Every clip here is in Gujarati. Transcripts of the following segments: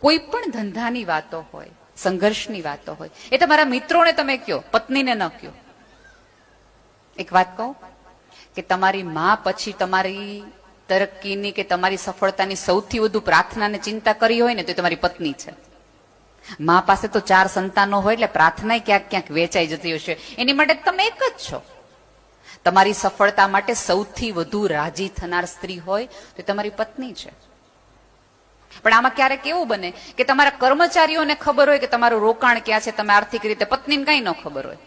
કોઈ પણ ધંધાની વાતો હોય, સંઘર્ષની વાતો હોય, એ તમારા મિત્રોને તમે કયો, પત્નીને ન કયો. એક વાત કહું કે તમારી માં પછી તમારી તરક્કીની કે તમારી સફળતાની સૌથી વધુ પ્રાર્થના ને ચિંતા કરી હોય ને તો તમારી પત્ની છે. માં પાસે તો 4 સંતાનો હોય એટલે પ્રાર્થના ક્યાંક ક્યાંક વેચાઈ જતી હશે. એની માટે તમે એક જ છો. તમારી સફળતા માટે સૌથી વધુ રાજી થનાર સ્ત્રી હોય તો તમારી પત્ની છે. પણ આમાં ક્યારેક એવું બને કે તમારા કર્મચારીઓને ખબર હોય કે તમારું રોકાણ ક્યાં છે, તમે આર્થિક રીતે, પત્નીને કઈ ન ખબર હોય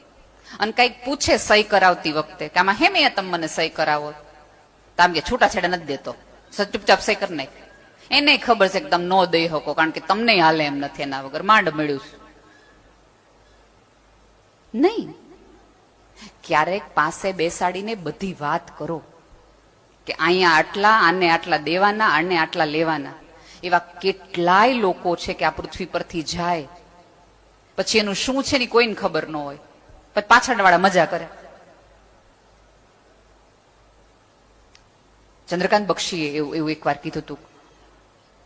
અને કઈક પૂછે સહી કરાવતી વખતે કે આમાં હેમે તમે મને સહી કરાવો, તો આમ કે છૂટાછેડા નથી દેતો, ચૂપચાપ સહી કરી નાખ. એને ખબર છે કે તમે નો દઈ શકો કારણ કે તમને હાલે એમ નથી, એના વગર માંડ મળ્યું નહીં. ક્યારેક પાસે બેસાડીને બધી વાત કરો કે અહીંયા આટલા, આને આટલા દેવાના, આને આટલા લેવાના. એવા કેટલાય લોકો છે કે આ પૃથ્વી પરથી જાય પછી એનું શું છે ને કોઈને ખબર ન હોય, પછી પાછળ વાળા મજા કરે. ચંદ્રકાંત બક્ષીએ એવું એકવાર કીધું હતું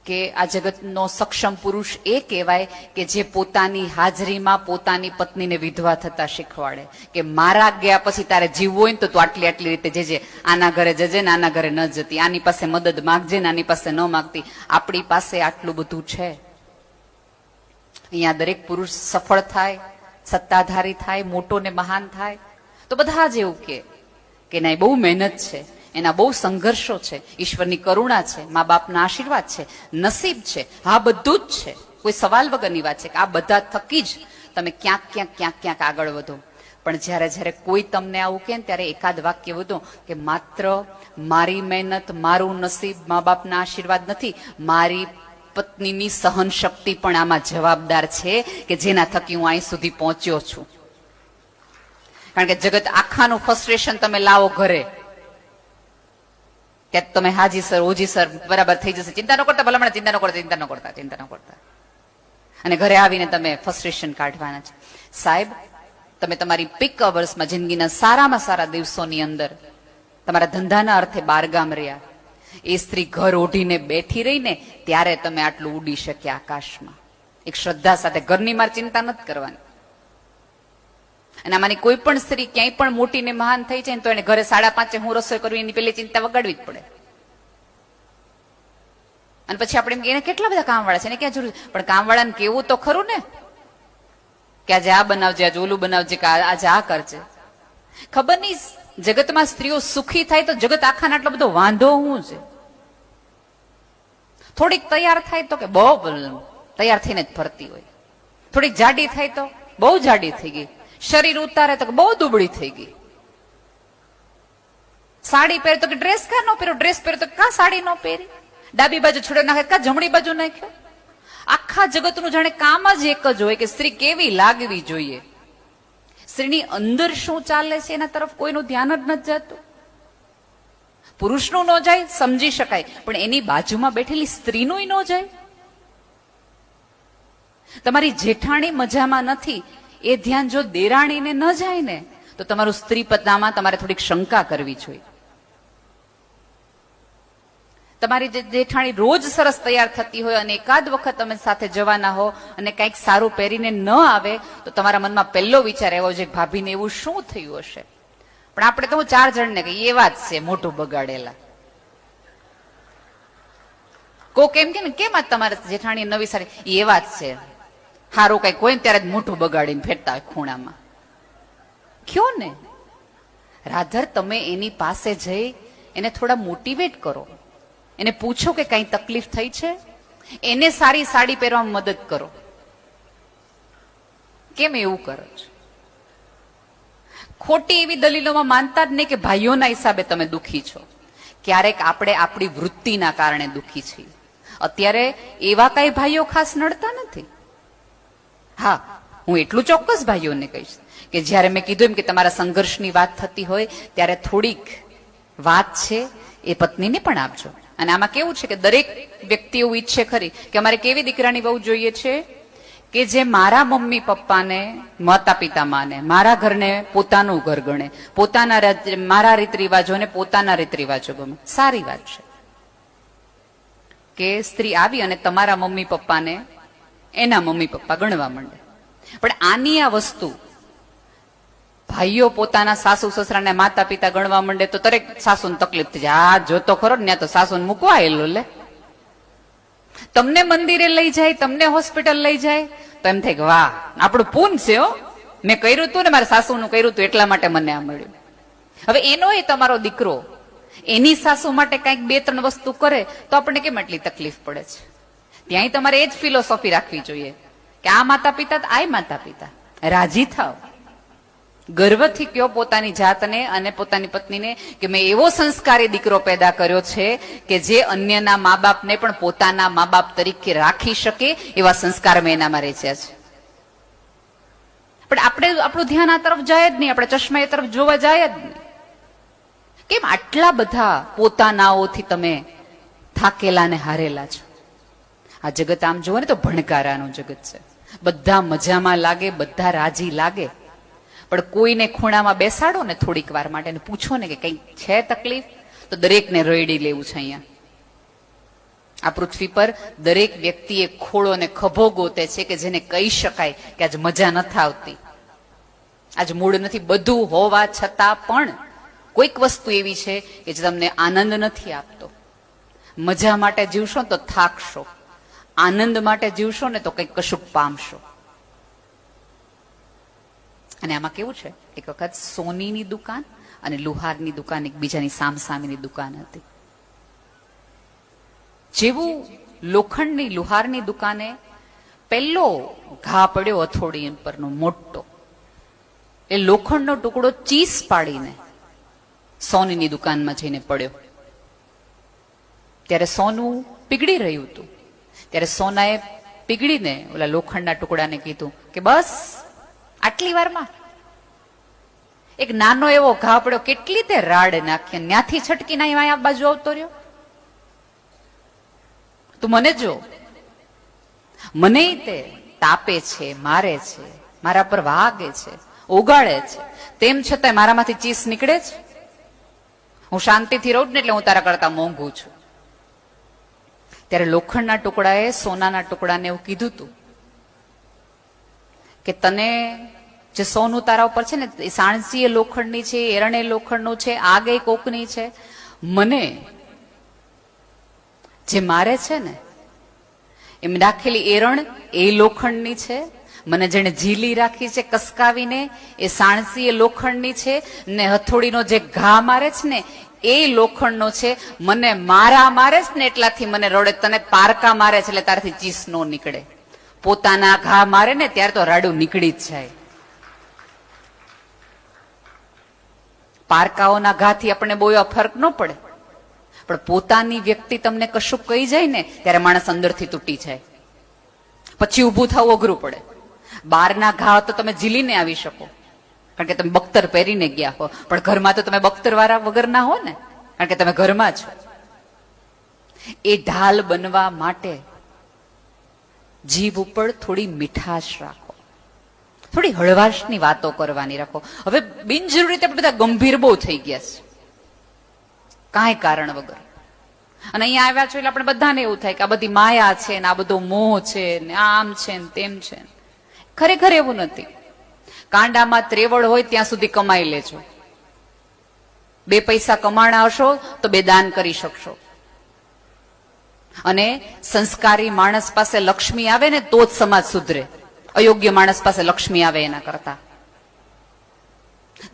કે આ જગતનો સક્ષમ પુરુષ એ કહેવાય કે જે પોતાની હાજરીમાં પોતાની પત્નીને વિધવા થતા શીખવાડે કે મારા ગયા પછી તારે જીવવું હોય ને તો તું આટલી આટલી રીતે જજે, આના ઘરે જજે ને આના ઘરે ન જતી, આની પાસે મદદ માંગજે ને આની પાસે ન માંગતી. આપણી પાસે આટલું બધું છે. અહીંયા દરેક પુરુષ સફળ થાય, સત્તાધારી થાય, મોટો ને મહાન થાય તો બધા જ એવું કે ના બહુ મહેનત છે, એના બહુ સંઘર્ષો છે, ઈશ્વરની કરુણા છે, મા બાપના આશીર્વાદ છે, નસીબ છે. હા, બધું જ છે, કોઈ સવાલ વગરની વાત છે કે આ બધા થકી જ તમે ક્યાંક આગળ વધો. પણ જ્યારે કોઈ તમને આવું કહે ને ત્યારે એકાદ વાક્ય વધો કે માત્ર મારી મહેનત, મારું નસીબ, મા બાપના આશીર્વાદ નથી, મારી પત્નીની સહન શક્તિ પણ આમાં જવાબદાર છે કે જેના થકી હું અહીં સુધી પહોંચ્યો છું. કારણ કે જગત આખાનું ફ્રસ્ટ્રેશન તમે લાવો ઘરે કે તમે હાજી સર, ઓજી સર, બરાબર થઈ જશે, ચિંતા ન કરતા, ભલામણ ચિંતા ન કરતા. અને ઘરે આવીને તમે ફ્રસ્ટ્રેશન કાઢવાના છે. સાહેબ, તમે તમારી પીક અવર્સમાં, જિંદગીના સારામાં સારા દિવસોની અંદર તમારા ધંધાના અર્થે બારગામ રહ્યા, એ સ્ત્રી ઘર ઓઢીને બેઠી રહીને ત્યારે તમે આટલું ઉડી શક્યા આકાશમાં. એક શ્રદ્ધા સાથે ઘરની માર ચિંતા નથી કરવાની. અને આમાંની કોઈ પણ સ્ત્રી ક્યાંય પણ મોટી ને મહાન થઈ જાય ને તો એને ઘરે 5:30 હું રસોઈ કરવી એની પેલી ચિંતા વગાડવી જ પડે. અને પછી આપણે એને કેટલા બધા કામવાળા છે, એને ક્યાં જરૂર, પણ કામવાળાને કેવું તો ખરું ને કે આજે આ બનાવજે, આજે ઓલું બનાવજે, કે આજે આ કરજે. ખબર નહીં જગતમાં સ્ત્રીઓ સુખી થાય તો જગત આખાને આટલો બધો વાંધો શું છે? થોડીક તૈયાર થાય તો કે બહુ તૈયાર થઈને જ ફરતી હોય, થોડીક જાડી થાય તો બહુ જાડી થઈ ગઈ, શરીર ઉતારે તો બહુ દુબળી થઈ ગઈ, સાડી પહેરે તો કે ડ્રેસ કા ન પહેરો, ડ્રેસ પહેરે તો કા સાડી ન પહેરી, ડાબી બાજુ છોડે નાખે કા જમણી બાજુ નાખ્યો. આખા જગતનું જાણે કામ જ એક જ હોય કે સ્ત્રી કેવી લાગવી જોઈએ. સ્ત્રીની અંદર શું ચાલે છે એના તરફ કોઈનું ધ્યાન જ નથી જતું. પુરુષનું ન જાય સમજી શકાય, પણ એની બાજુમાં બેઠેલી સ્ત્રીનું ન જાય. તમારી જેઠાણી મજામાં નથી એ ધ્યાન જો દેરાણીને ન જાય ને તો તમારું સ્ત્રી પત્નામાં તમારે થોડીક શંકા કરવી જોઈએ. તમારી જેઠાણી રોજ સરસ તૈયાર થતી હોય અને એકાદ વખત તમે સાથે જવાના હો અને કંઈક સારું પહેરીને ન આવે તો તમારા મનમાં પહેલો વિચાર એવો છે કે ભાભીને એવું શું થયું હશે. પણ આપણે તો 4 જણને કહીએ એ વાત છે મોઢું બગાડેલા. કોક એમ કે ને કેમ આ તમારે જેઠાણી નવી સાડી, એ વાત છે સારું કઈક હોય ને ત્યારે જ મોઢું બગાડીને ફેરતા હોય ખૂણામાં. કયો ને રાધર, તમે એની પાસે જઈ એને થોડા મોટિવેટ કરો, એને પૂછો કે કઈ તકલીફ થઈ છે, એને સારી સાડી પહેરવામાં મદદ કરો. કેમ એવું કરો છો? ખોટી એવી દલીલોમાં માનતા જ નહીં કે ભાઈઓના હિસાબે તમે દુખી છો. ક્યારેક આપણે આપણી વૃત્તિના કારણે દુખી છીએ. અત્યારે એવા કઈ ભાઈઓ ખાસ નડતા નથી. હા, હું એટલું ચોક્કસ ભાઈઓને કહીશ કે જયારે મેં કીધું એમ કે તમારા સંઘર્ષની વાત થતી હોય ત્યારે થોડીક વાત છે એ પત્નીને પણ આપજો. અને આમાં કેવું છે કે દરેક વ્યક્તિ એવું ઈચ્છે ખરી કે અમારે કેવી દીકરાની વહુ જોઈએ છે કે જે મારા મમ્મી પપ્પાને, માતા પિતા માને, મારા ઘરને પોતાનું ઘર ગણે, મારા રીત રિવાજોને પોતાના રીત રિવાજો ગમે. સારી વાત છે કે સ્ત્રી આવી અને તમારા મમ્મી પપ્પાને એના મમ્મી પપ્પા ગણવા માંડે. પણ આની આ વસ્તુ ભાઈઓ પોતાના સાસુ સસરાને માતા પિતા ગણવા માંડે તો દરેક સાસુને તકલીફ થઈ જાય. આ જોતો ખરો ને, ત્યાં તો સાસુને મૂકવા આવેલો લે. તમને મંદિરે લઈ જાય, તમને હોસ્પિટલ લઈ જાય તો એમ થાય કે વાહ, આપણું પૂન છે હો, મેં કર્યું હતું ને, મારા સાસુનું કર્યું હતું એટલા માટે મને આ મળ્યું. હવે એનો એ તમારો દીકરો એની સાસુ માટે કઈક 2-3 વસ્તુ કરે તો આપણને કેમ એટલી તકલીફ પડે છે? ત્યાંય તમારે એ જ ફિલોસોફી રાખવી જોઈએ કે આ માતા પિતા આ માતા પિતા, રાજી થાવ, ગર્વથી કયો પોતાની જાતને અને પોતાની પત્નીને કે મેં એવો સંસ્કારી દીકરો પેદા કર્યો છે કે જે અન્યના મા બાપને પણ પોતાના મા બાપ તરીકે રાખી શકે એવા સંસ્કાર મેં એનામાં રેચ્યા છે. પણ આપણે આપણું ધ્યાન આ તરફ જાય જ નહીં, આપણે ચશ્મા એ તરફ જોવા જાય જ નહીં. કેમ આટલા બધા પોતાનાઓથી તમે થાકેલા ને હારેલા છો? આ જગત આમ જુઓ ને તો ભણકારાનું જગત છે. બધા મજામાં લાગે, બધા રાજી લાગે, પણ કોઈને ખૂણામાં બેસાડો ને થોડીક વાર માટે ને પૂછો ને કે કઈ છે તકલીફ, તો દરેકને રડી લેવું છે. અહીંયા આ પૃથ્વી પર દરેક વ્યક્તિએ ખોળો ને ખભો ગોતે છે કે જેને કહી શકાય કે આજ મજા નથી આવતી, આજ મૂડ નથી. બધું હોવા છતાં પણ કોઈક વસ્તુ એવી છે કે જે તમને આનંદ નથી આપતો. મજા માટે જીવશો તો થાકશો, આનંદ માટે જીવશો ને તો કંઈક કશુંક પામશો. અને આમાં કેવું છે, એક વખત સોનીની દુકાન અને લુહારની દુકાન એકબીજાની સામસામેની દુકાન હતી. જેવું લોખંડની લુહારની દુકાને પહેલો ઘા પડ્યો હથોડી પરનો મોટો, એ લોખંડનો ટુકડો ચીસ પાડીને સોનીની દુકાનમાં જઈને પડ્યો. ત્યારે સોનું પીગળી રહ્યું હતું. ત્યારે સોનાએ પીગળીને ઓલા લોખંડના ટુકડાને કીધું કે બસ આટલી વારમાં એક નાનો એવો ઘા પડ્યો, કેટલી તે રાડ નાખી, ત્યાંથી છટકીને આ બાજુ આવતો રહ્યો. તું મને જો, મને તે તાપે છે, મારે છે, મારા પર વાગે છે, ઓગાળે છે, તેમ છતાંય મારામાંથી ચીસ નીકળે છે. હું શાંતિથી રહું ને એટલે હું તારા કરતા મોંઘું છું. ત્યારે લોખંડના ટુકડાએ સોનાના ટુકડાને એવું કીધું હતું કે તને જે સોનું તારા ઉપર છે ને, એ સાણસી એ લોખંડની છે, એરણે લોખંડનું છે, આગ એ કોકની છે. મને જે મારે છે ને, એમ રાખેલી એરણ એ લોખંડની છે, મને જેને ઝીલી રાખી છે કસકાવીને એ સાણસી એ લોખંડની છે, ને હથોડીનો જે ઘા મારે છે ને એ લોખંડનો છે. મને મારા મારે છે ને એટલાથી મને રડે, તને પારકા મારે છે એટલે તારાથી ચીસ નો નીકળે. પોતાના ઘા મારે ને ત્યારે તો રાડું નીકળી જ જાય. પારકાઓના ઘાથી આપણને બહુ ફરક ન પડે, પણ પોતાની વ્યક્તિ તમને કશું કહી જાય ને ત્યારે માણસ અંદરથી તૂટી જાય, પછી ઊભું થવું અઘરું પડે. બહારના ઘા તો તમે ઝીલીને આવી શકો કારણ કે તમે બખ્તર પહેરીને ગયા હો, પણ ઘરમાં તો તમે બખ્તર વાળા વગર ના હો ને, કારણ કે તમે ઘરમાં છો. એ ઢાલ બનવા માટે જીભ ઉપર થોડી મીઠાશ રાખો, થોડી હળવાશની વાતો કરવાની રાખો. હવે બિનજરૂરી રીતે બધા ગંભીર બહુ થઈ ગયા છે કાંઈ કારણ વગર. અને અહીંયા આવ્યા છો એટલે આપણે બધાને એવું થાય કે આ બધી માયા છે ને, આ બધો મોહ છે ને, આમ છે ને તેમ છે. ખરેખર એવું નથી. કાંડામાં ત્રેવડ હોય ત્યાં સુધી કમાઈ લેજો. 2 પૈસા કમાણા હશો તો 2 દાન કરી શકશો. અને સંસ્કારી માણસ પાસે લક્ષ્મી આવે ને તો જ સમાજ સુધરે. અયોગ્ય માણસ પાસે લક્ષ્મી આવે એના કરતા.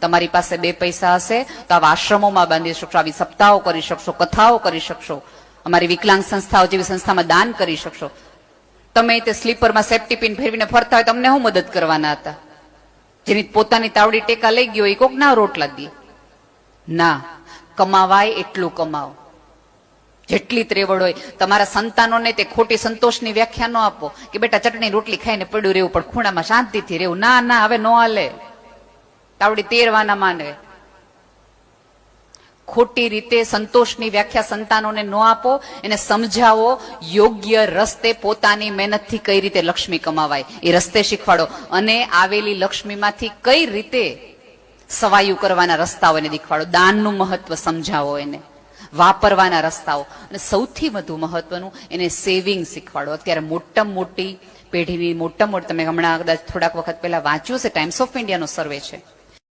તમારી પાસે 2 પૈસા હશે તો આવા આશ્રમોમાં બાંધી શકશો, આવી સપ્તાહો કરી શકશો, કથાઓ કરી શકશો, અમારી વિકલાંગ સંસ્થાઓ જેવી સંસ્થામાં દાન કરી શકશો. તમે તે સ્લીપરમાં સેફ્ટી પિન ફેરવીને ફરતા હોય, તમને શું મદદ કરવાના હતા? જેની પોતાની તાવડી ટેકા લઈ ગયો એ કોક ના રોટલા દે ના. કમાવાય એટલું કમાવો, જેટલી ત્રેવડ હોય. તમારા સંતાનોને તે ખોટી સંતોષની વ્યાખ્યા ન આપો કે બેટા ચટણી રોટલી ખાઈને પડ્યું રહેવું, પણ ખૂણામાં શાંતિથી રહેવું. ના ના, હવે નો હાલે. તાવડી તેરવાના માને. ખોટી રીતે સંતોષની વ્યાખ્યા સંતાનોને ન આપો, એને સમજાવો યોગ્ય રસ્તે પોતાની મહેનતથી કઈ રીતે લક્ષ્મી કમાવાય એ રસ્તે શીખવાડો. અને આવેલી લક્ષ્મીમાંથી કઈ રીતે સવાયું કરવાના રસ્તાઓ એને શીખવાડો. દાનનું મહત્વ સમજાવો એને, વાપરવાના રસ્તાઓ, અને સૌથી વધુ મહત્વનું એને સેવિંગ શીખવાડો. અત્યારે મોટામાં મોટી પેઢીની મોટા તમે હમણાં કદાચ થોડાક વખત પહેલા વાંચ્યું છે, ટાઈમ્સ ઓફ ઇન્ડિયાનો સર્વે છે,